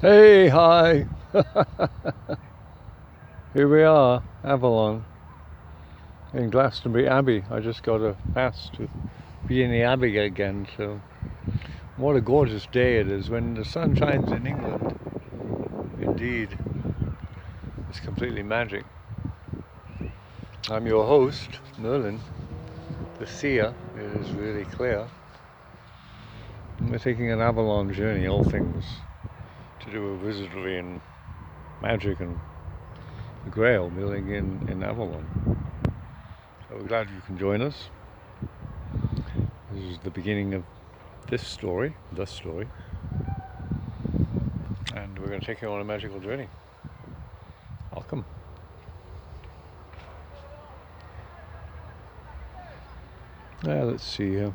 Hey, hi! Here we are, Avalon, in Glastonbury Abbey. I just got a pass to be in the Abbey again, so what a gorgeous day it is when the sun shines in England. Indeed, it's completely magic. I'm your host, Merlyn, the seer. It is really clear. And we're taking an Avalon journey, all things to do with wizardry and magic and the Grail building in Avalon. So we're glad you can join us. This is the beginning of this story, the story, and we're going to take you on a magical journey. Welcome. Let's see here.